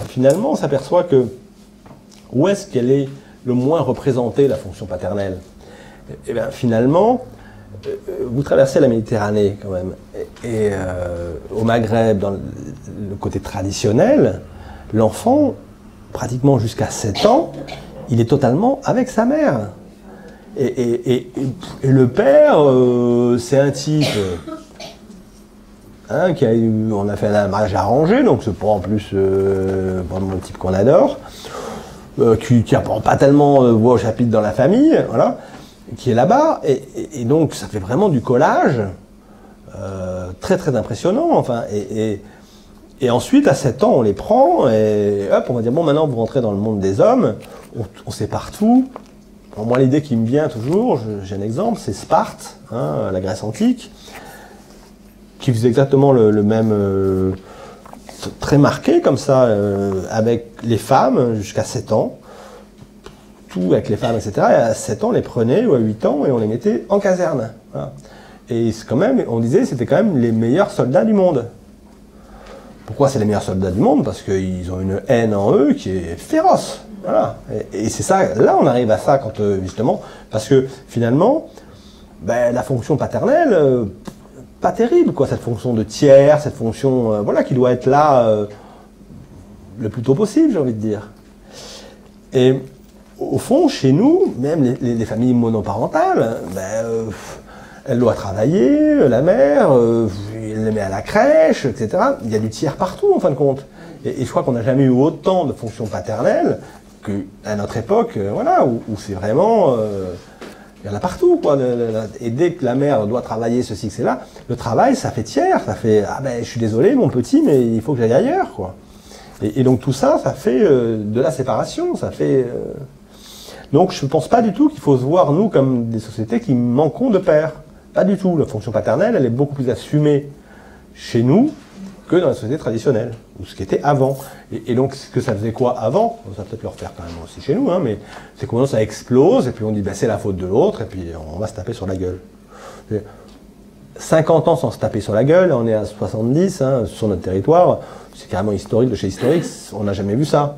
finalement, on s'aperçoit que où est-ce qu'elle est le moins représentée, la fonction paternelle? Et bien finalement, vous traversez la Méditerranée quand même, et au Maghreb, dans le côté traditionnel, l'enfant, pratiquement jusqu'à 7 ans, il est totalement avec sa mère. Et le père, c'est un type on a fait un mariage arrangé, donc c'est pas en plus vraiment le type qu'on adore, qui n'apprend pas tellement voix au chapitre dans la famille, voilà, qui est là-bas, et donc ça fait vraiment du collage très très impressionnant, enfin, et ensuite à 7 ans on les prend, et hop, on va dire bon, maintenant vous rentrez dans le monde des hommes, on sait partout. Moi, l'idée qui me vient toujours, j'ai un exemple, c'est Sparte, hein, la Grèce antique, qui faisait exactement le même, très marqué comme ça, avec les femmes jusqu'à 7 ans, tout avec les femmes, etc. Et à 7 ans, on les prenait, ou à 8 ans, et on les mettait en caserne. Voilà. Et c'est quand même, on disait, c'était quand même les meilleurs soldats du monde. Pourquoi c'est les meilleurs soldats du monde? Parce qu'ils ont une haine en eux qui est féroce. Voilà. Et c'est ça, là on arrive à ça quand justement, parce que finalement, ben, la fonction paternelle, pas terrible quoi, cette fonction de tiers, cette fonction voilà, qui doit être là le plus tôt possible, j'ai envie de dire. Et au fond, chez nous, même les familles monoparentales, ben, elle doit travailler, la mère, elle les met à la crèche, etc. Il y a du tiers partout en fin de compte. Et je crois qu'on n'a jamais eu autant de fonctions paternelles qu'à notre époque, voilà, où c'est vraiment... il y en a partout, quoi. Et dès que la mère doit travailler ceci, que c'est là, le travail, ça fait tiers, ça fait « Ah ben, je suis désolé, mon petit, mais il faut que j'aille ailleurs, quoi. » Et donc tout ça, ça fait de la séparation, ça fait... Donc je ne pense pas du tout qu'il faut se voir, nous, comme des sociétés qui manquons de pères. Pas du tout. La fonction paternelle, elle est beaucoup plus assumée chez nous que dans la société traditionnelle, ou ce qui était avant. Et donc, ce que ça faisait quoi avant? Ça va peut-être le refaire quand même aussi chez nous, hein, mais c'est qu'on ça explose, et puis on dit, ben, c'est la faute de l'autre, et puis on va se taper sur la gueule. 50 ans sans se taper sur la gueule, on est à 70 hein, sur notre territoire, c'est carrément historique de chez historique, on n'a jamais vu ça.